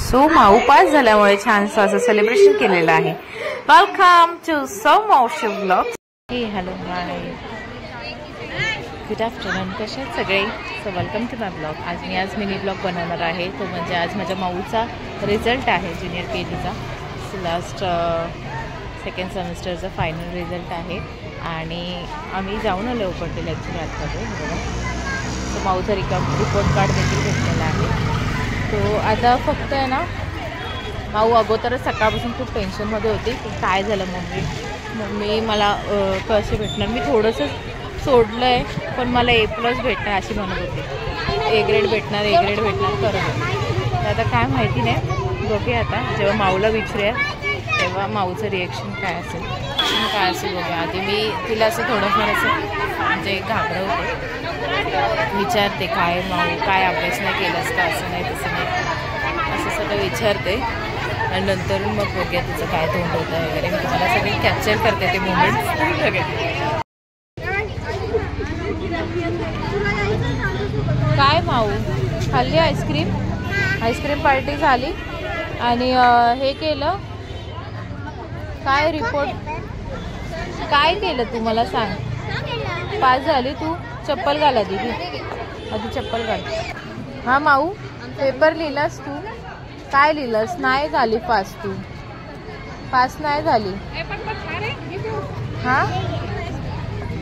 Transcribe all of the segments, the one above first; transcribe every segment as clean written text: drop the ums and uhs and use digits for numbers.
So माऊ pass झाल्यामुळे छानसं असं सेलिब्रेशन केलेलं आहे. वेलकम टू सो माऊशी vlog. Hey hello hi good afternoon, कसे आहेत सगळे? So welcome to my blog. आज मिनी ब्लॉग बनवणार आहे. तो म्हणजे आज माझ्या माऊचा रिझल्ट आहे ज्युनियर केजीचा. लास्ट सेकंड सेमिस्टरचा फायनल रिझल्ट आहे आणि आम्ही जाऊन आलो पटेल ॲक्च्युली आतमध्ये बघा. सो माऊचा रिपोर्ट कार्ड देखील भेटलेला आहे. तो आता फक्त आहे ना, माऊ अगोदरच सकाळपासून खूप टेन्शनमध्ये होती की काय झालं मम्मी मला कसे भेटणार. मी थोडंसं सोडलं आहे पण मला A+ भेटणार अशी म्हणत होती. A ग्रेड भेटणार करत होती. तर आता काय माहिती नाही, बघूया आता जेव्हा माऊला विचारूया तेव्हा माऊचं रिॲक्शन काय असेल बघूया. आधी मी तिला असं थोडंफार असं म्हणजे घाबरवते, विचारते काय माऊ काय अभ्यास नाही केलास का, असं नाही तसं नाही असं सगळं विचारते आणि नंतर मग बघूया तिचं काय तोंड होतं वगैरे. मी तुम्हाला सगळे कॅप्चर करते ते मोमेंट्स सगळे. काय माऊ खाल्ली आईस्क्रीम पार्टी झाली आणि हे केलं काय रिपोर्ट काय केलं तू मला सांग. पास झाली तू. चप्पल घाल आधी चप्पल घाल. हां माऊ पेपर लिहिलास तू? काय लिहिलंस? नाही झाली पास तू. पास नाही झाली. हां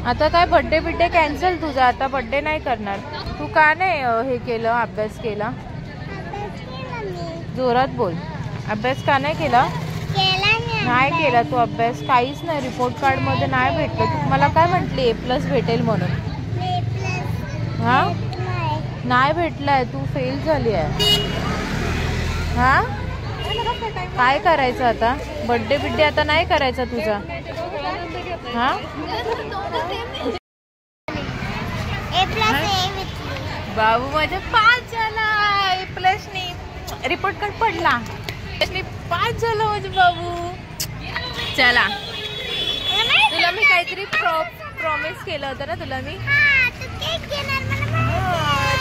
आता काय बड्डे कॅन्सल तुझा. आता बड्डे नाही करणार. तू का नाही हे केलं अभ्यास केला? जोरात बोल. अभ्यास का नाही केला? नाही केला तू अभ्यास? काहीच नाही. रिपोर्ट कार्डमध्ये नाही भेटलं. तू मला काय म्हटली A+ भेटेल म्हणून. हां नाही भेटलाय. तू फेल झाली आहे. हां काय करायचं आता? बड्डे आता नाही करायचा तुझा. हां बाबू माझा पास झाला. A+ नी रिपोर्ट कार्ड पडला. पास झालं माझे बाबू. चला तुला मी काहीतरी प्रॉमिस केलं होतं ना तुला मी.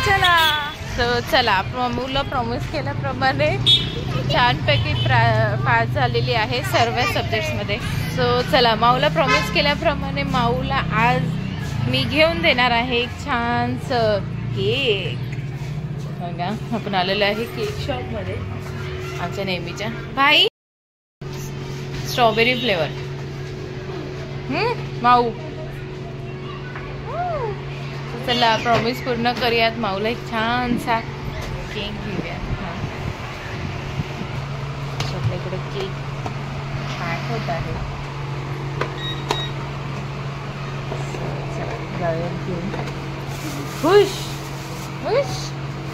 चला चला मुलं प्रॉमिस केल्याप्रमाणे छानपैकी पास झालेली आहे सर्व सब्जेक्ट्समध्ये. सो चला माऊला प्रॉमिस केल्याप्रमाणे माऊला आज मी घेऊन देणार आहे एक छानसं केक. बघा आपण आलेलो आहे केक शॉपमध्ये आमच्या नेहमीच्या. भाई स्ट्रॉबेरी फ्लेवर. माऊ चला प्रॉमिस पूर्ण करूयात. माऊला एक छानसा केक घेऊया. आपल्याकडे केक पॅक होत आहे. घेऊन खुश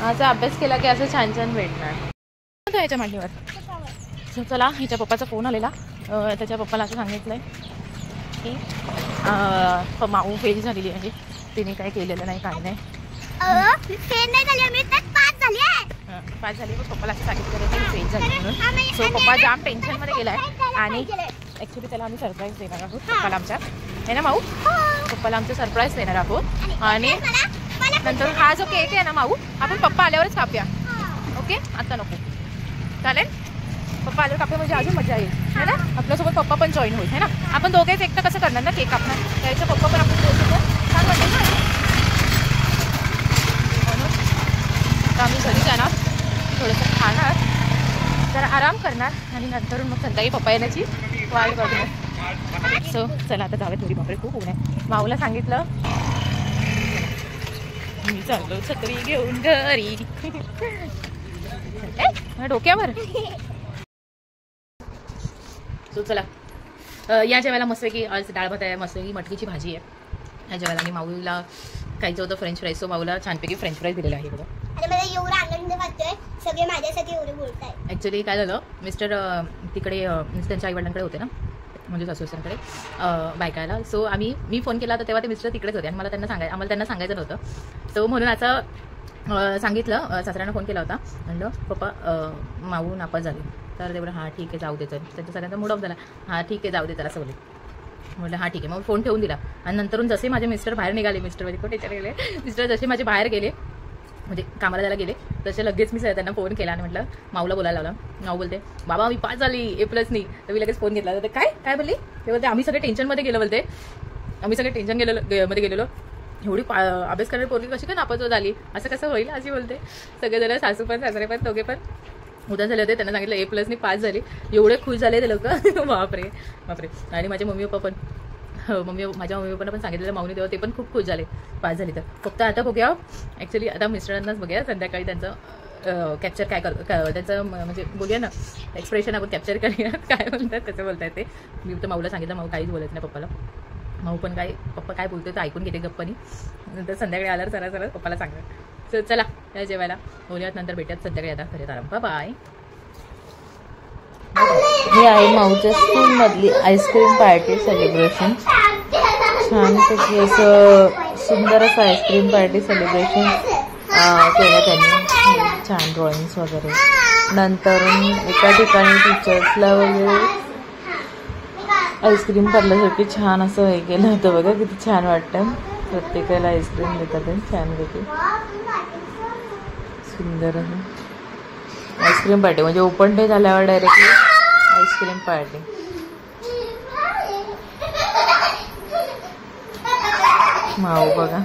आज अभ्यास केला की असं छान भेटणार याच्या मांडीवर. सो चला ह्याच्या पप्पाचा फोन आलेला. त्याच्या पप्पाला असं सांगितलंय की माऊ फेल झालेली आहे. तिने काय केलेलं नाही काही नाही. पास झाली पण पप्पाला असं सांगितलं की फेल झाली म्हणून. सो पप्पा जाम टेन्शनमध्ये गेलाय आणि ॲक्च्युली त्याला आम्ही सरप्राईज देणार आहोत पप्पाला आमच्या. आहे ना माऊ? पप्पाला आमचं सरप्राईज देणार आहोत आणि नंतर हा जो केक आहे ना माऊ आपण पप्पा आल्यावरच कापूया. ओके आता नको चालेल. पप्पा आल्यावर कापूया म्हणजे अजून मजा येईल है ना. आपल्यासोबत पप्पा पण जॉईन होईल है ना. आपण दोघेच एकटं कसं करणार ना केक कापणार. त्याचं पप्पा पण आपण बोलतो छान वाटेल ना. म्हणून आता आम्ही घरी जाणार, थोडंसं खाणार, जरा आराम करणार आणि नंतर मग संध्याकाळी पप्पा येण्याची वाट बघणार. सो चला आता जाऊया. थोडी बापरे खूप ऊन आहे. माऊला सांगितलं मी चाललो छत्री घेऊन घरी डोक्यावर. सो चला या जेवायला मस्तपैकी आज डाळ भात आहे, मस्तपैकी मटकीची भाजी आहे. या जेवायला आणि माऊला खायचं होतं फ्रेंच फ्राईज. सो माऊला छानपैकी फ्रेंच फ्राईज दिलेला आहे बघा. सगळे माझ्यासाठी एवढे बोलताय. ॲक्च्युली काय झालं मिस्टर तिकडे त्यांच्या आईवडिलांकडे होते ना, म्हणजे सासूसांकडे बायकायला. सो मी फोन केला तर तेव्हा ते मिस्टर तिकडेच होते आणि आम्हाला त्यांना सांगायचं नव्हतं. सो म्हणून असं सांगितलं. सासऱ्यांना फोन केला होता म्हणलं पप्पा माऊ नापास झाली. तर तेवढं हां ठीक आहे जाऊ दे. तर त्यांच्या सगळ्यांचा मूड ऑफ झाला. हां ठीक आहे जाऊ दे त्याला असं बोलले. म्हटलं हां ठीक आहे. मग फोन ठेवून दिला आणि नंतरून जसे माझे मिस्टर बाहेर निघाले, मिस्टर कुठे गेले, मिस्टर जसे माझे बाहेर गेले म्हणजे कामाला जायला गेले तसे लगेच मी त्यांना फोन केला आणि म्हटलं माऊला बोलायला लावला. माऊ बोलते बाबा मी पास झाली A+नी. तर मी लगेच फोन घेतला. तर काय बोलली ते बोलते आम्ही सगळे टेन्शनमध्ये गेलो. बोलते आम्ही सगळे टेन्शन मध्ये गेलेलो. एवढी अभ्यास करणारी पोरगी कशी काय नापास झाली, असं कसं होईल अशी बोलते. सगळेजण सासू पण सासरे पण दोघे पण उदास झाले होते. त्यांना सांगितलं A+नी पास झाली. एवढे खुश झाले ते लोक. बापरे बापरे. आणि माझे मम्मी पप्पा पण माझ्या मम्मी पप्पांना पण सांगितलेलं माऊनी तेव्हा ते पण खूप खुश झाले पास झाली. तर फक्त आता बघूया ॲक्च्युली आता मिस्टरांनाच बघूया संध्याकाळी त्यांचं कॅप्चर काय त्यांचं म्हणजे बोलूया ना एक्सप्रेशन आपण कॅप्चर करूया काय बोलतात कसं बोलतात ते. मी तर माऊला सांगितलं माऊ काहीच बोलत नाही पप्पाला. माऊ पण काय पप्पा काय बोलते तर ऐकून घेते गप्पानी. नंतर संध्याकाळी आल्यावर सरळ पप्पाला सांगा. चला या जेवायला बोलूयात नंतर भेटूयात संध्याकाळी. आता खरे आराम बाय. हे आहे माऊच्या स्कूलमधली आईस्क्रीम पार्टी सेलिब्रेशन. छानपैकी असं सुंदर असं आईस्क्रीम पार्टी सेलिब्रेशन केलं त्यांनी. छान ड्रॉइंग्स वगैरे. नंतर एका ठिकाणी टीचर्सला वगैरे आईस्क्रीम पार्लरसाठी छान असं हे केलं होतं बघा. किती छान वाटतं. प्रत्येकाला आईस्क्रीम देतात छानपैकी. सुंदर आहे आईस्क्रीम पार्टी म्हणजे ओपन डे झाल्यावर डायरेक्टली आईस्क्रीम पार्टी. माऊ बघा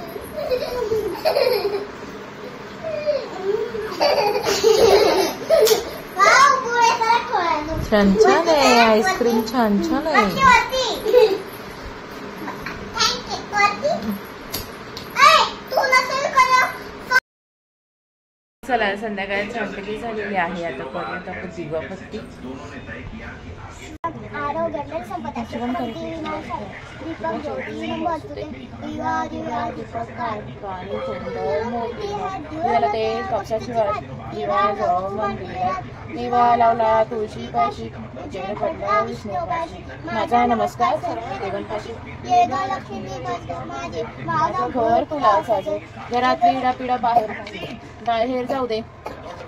छान छान आहे आईस्क्रीम. छान छान आहे. चला संध्याकाळी छानपैकी झालेली आहे. आता पर्यंत आपण दिवाबत्ती ते कक्षाची दिवा दिवा लावला तुळशी पाशी जेवण पडला विष्णूपाशी. माझा नमस्कार सर्व देवांपाशी. माझं घर तुला साजे घरातली इडापिडा बाहेर जाऊ दे.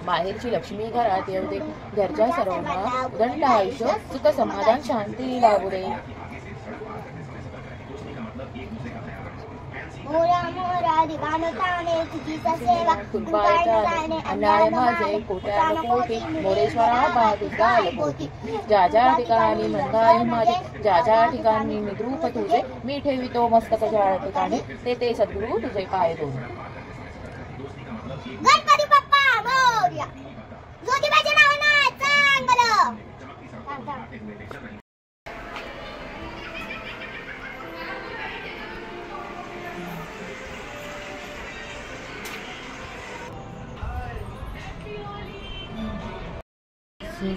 बाहेरची लक्ष्मी घरात येऊ दे. घरच्या सर्वांना उदंड आयुष्य सुख समाधान शांती लावू दे. अन्याय माझे कोट्यान कोटी मोरेश्वरा बाजूगाल पोटी. ज्या ज्या ठिकाणी मंदाय माझे ज्या ज्या ठिकाणी मी द्रूप तुझे मी ठेवितो मस्तक ज्या ठिकाणी ते सद्गुरू तुझे पाय दोन. गणपती बाप्पा मोरया. ज्योतिबाच्या नावानं चांगलं.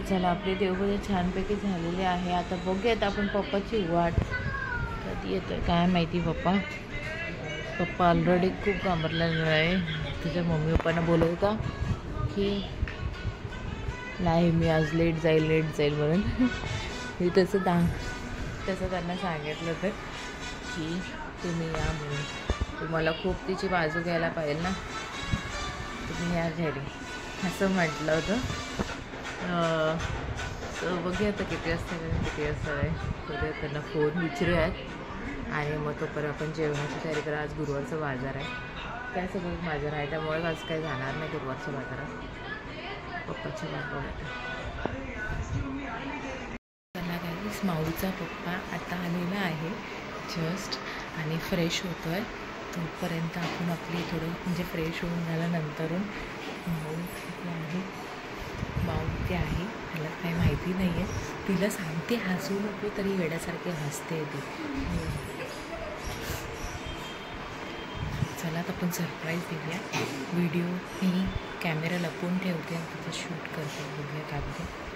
चला आपली देवपूजा छानपैकी झालेली आहे. आता बघूयात आपण पप्पाची वाट कधी येतं काय माहिती. पप्पा ऑलरेडी खूप घाबरलेला आहे. तुझ्या मम्मी पप्पांना बोलवू का की नाही मी आज लेट जाईल म्हणून. मी तसं त्यांना सांगितलं होतं की तुम्ही या म्हणून. तुम्हाला खूप तिची बाजू घ्यायला पाहिजे ना तुम्ही या घरी असं म्हटलं होतं. तर बघूया आता किती वाजता आहे. बघूया त्यांना फोन विचारूयात आणि मग तोपर्यंत आपण जेवणाची तयारी करा. आज गुरुवारचा बाजार आहे. काय सगळं बाजार आहे त्यामुळे आज काही जाणार नाही गुरुवारच्या बाजारात. पप्पाच्या बाजारात त्यांना काही माऊचा पप्पा आता आलेला आहे जस्ट आणि फ्रेश होतो आहे. तोपर्यंत आपण आपली थोडं म्हणजे फ्रेश होऊन झाल्यानंतर माऊ ते आहे मला काही माहिती नाही आहे. तिला सांगते हसू नको तरी वेड्यासारखे हसते ती. चला तर आपण सरप्राईज देऊया. व्हिडिओ मी कॅमेरा लपवून ठेवते आणि तिथं शूट करते. बघूया काय बघते.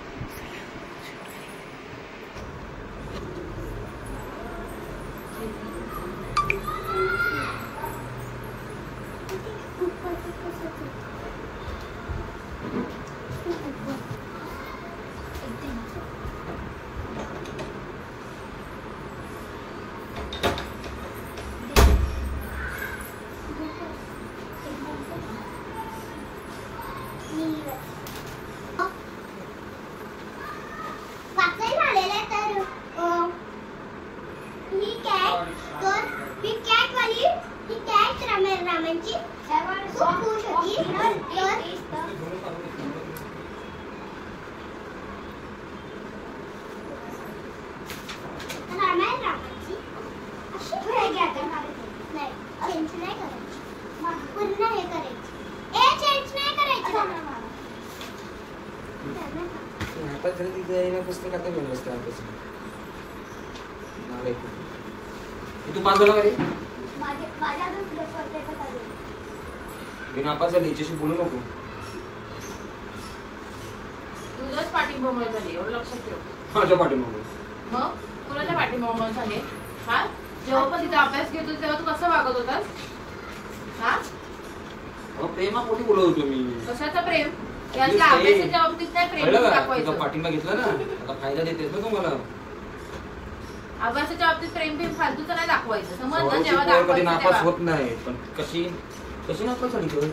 आता तरी तिथे येणं पुस्तक आता मिळलं असतं. तू पास झाला का रे? मी नापास झाली, हिच्याशी बोलू नको. तुझंच पाठींबा झाली, एवढं लक्षात ठेव. माझ्या पाठींबा. मग कुणाच्या पाठींबा झाले? हा, जेव्हा पण तिथे अभ्यास घेत होता तेव्हा तू कसं वागत होतास? हा, प्रेमापोटी बोलत होतो मी. कशाचं प्रेम? अभ्यासाच्या बाबतीत नाही प्रेम दाखवायचं. पाठिंबा घेतला ना, आता फायदा देतेस ना तुम्हाला. अभ्यासाच्या बाबतीत प्रेम बिम फालतूचं नाही दाखवायचं, समजलं? जेव्हा दाखवायचं नापास होत नाही, पण कशी नापास झाली तर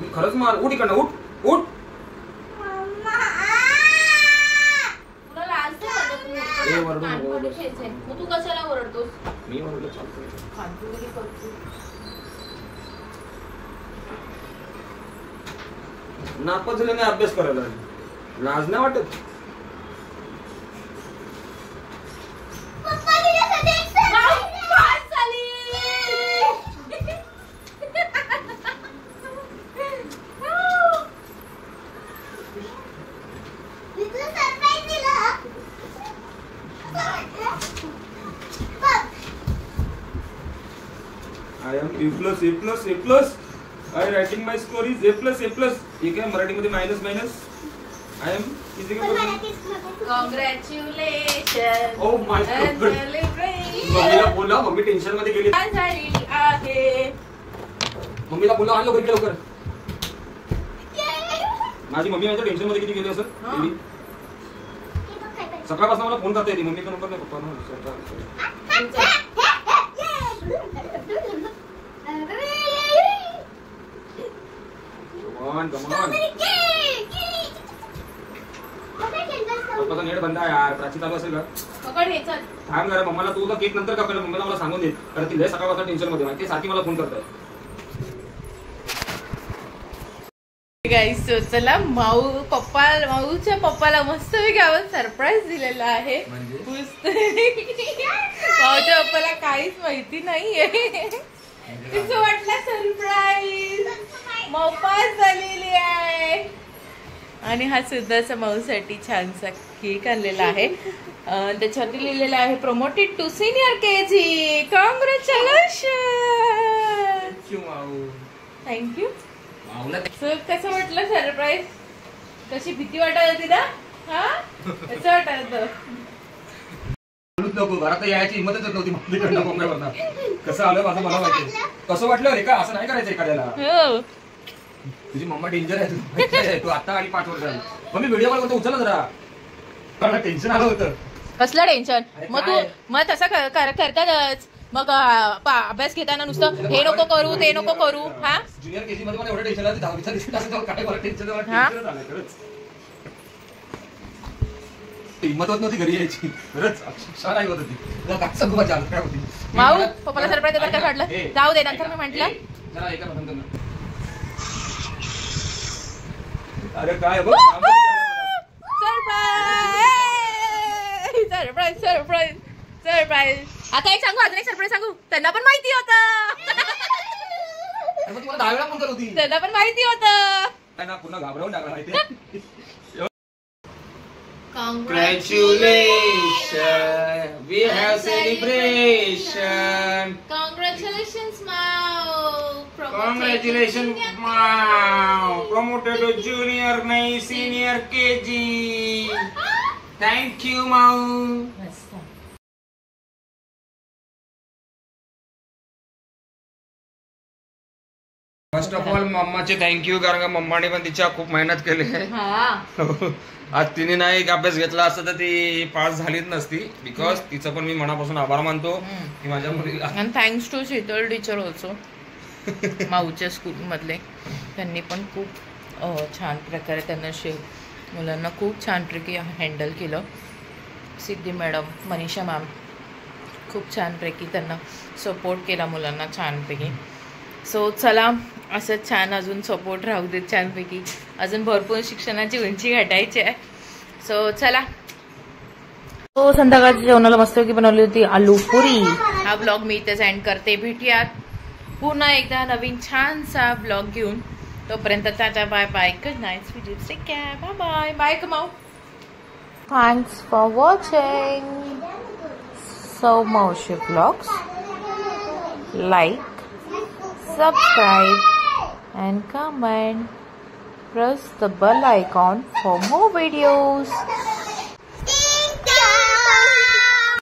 मी खरंच मार. उठ इकडनं, उठ उठ. तुला लाजते मग तू कशाला ओरडतोस? मी ओरडलो चालतो. फालतूगिरी करतो. नापास झाल्याने अभ्यास करायला लाज नाही वाटत? I am A+, A+. I writing my score is A+. ठीक आहे, मराठीमध्ये minus. I am congratulation. Oh my God. मम्मीला बोला, मम्मी टेन्शन मध्ये गेली आहे. मम्मीला बोला, आण लवकर. माझी मम्मी माझ्या टेन्शन मध्ये किती गेली असं. सकाळपासून मला फोन करता येते. मम्मीचा नंबर नाही पप्पा. पप्पाचा नेट बंद आहे यार. प्राची चालू असेल का? थांब जरा. मम्माला तू केक नंतर का पहिले मम्मीला मला सांगून दे, कारण ती लय सकाळपासून टेन्शन मध्ये माहिती. सारखी मला फोन करताय. गाईस, चला माऊच्या पप्पाला मस्त गावात सरप्राईज दिलेला आहे. माऊच्या पप्पाला काहीच माहिती नाहीये. कसं वाटलं सरप्राईज? माऊ पास झालेली आहे. आणि हा सुद्धा माऊसाठी छानसा केक आणलेला आहे. त्याच्यावरती लिहिलेला आहे promoted to senior KG. Congratulation. Thank you. कसं वाटलं सरप्राईज? कशी भीती वाटत होती ना? हा, कसं वाटत होतं? घरात यायची हिंमतच नव्हती. कसं आलं माझं मला माहिती. कसं वाटलं रे? का असं नाही करायचं एखाद्याला. तुझी मम्मा डेंजर आहे. तू आता आली 5 वर्षांनी. मम्मी व्हिडिओ कॉल करतो, उचल जरा. मला टेन्शन आलं होतं. कसलं टेन्शन? मग तसं करतातच. मग अभ्यास घेताना नुसतं हे नको करू ते नको करू. हा, ज्युनियर KG मध्ये मला एवढं टेन्शन आलं. 10वीचा रिझल्ट असं काय मला टेन्शन आलं. हिंमत होत नव्हती घरी यायची. खरंच अक्षरशः नाही होत होती. तुला काय सांगू माझी हालत काय होती. माऊ पप्पाला सरप्राईज देतात काय वाटलं? जाऊ दे, नंतर मी म्हटलं जरा एका बंद कर. अरे काय सरप्राईज. आता एक सांगू, अजून एक सरप्राईज सांगू. त्यांना पण माहिती होतं. तुम्हाला 10 वेळा फोन करत होती. त्यांना पण माहिती होतं. त्यांना पुन्हा घाबरवून टाकलं माहिती. Congratulations, we have celebration. Congratulations, Mao. Congratulations, wow. Promoted to junior, nahi senior KG. Thank you, Mao. First of all मम्माचे थँक्यू, कारण का मम्माने पण तिच्या खूप मेहनत केली आहे. आज तिने नाही अभ्यास घेतला असता तर ती पास झालीच नसती. बिकॉज तिचं पण मी मनापासून आभार मानतो की माझ्या मुलीला. आणि thanks to Sheetal teacher also, माऊच्या स्कूलमधले. त्यांनी पण खूप छान प्रकारे त्यांना मुलांना खूप छानपैकी हँडल केलं. सिद्धी मॅडम, मनीषा मॅम खूप छानपैकी त्यांना सपोर्ट केला मुलांना छानपैकी. सो चला, असं छान अजून सपोर्ट राहू देत छानपैकी. अजून भरपूर शिक्षणाची उंची गाठायची आहे. सो चला. तो संध्याकाळच्या जेवणाला मस्तपैकी बनवली होती आलू पुरी. हा ब्लॉग मी इथेच एंड करते. भेटूयात पुन्हा एकदा नवीन छानसा ब्लॉग घेऊन. तोपर्यंत tata bye bye, good night, sweet dreams, take care, bye bye, bye कमाऊ. थँक्स फॉर वॉचिंग सौमौशी vlogs. Like, subscribe and comment. Press the bell icon for more videos.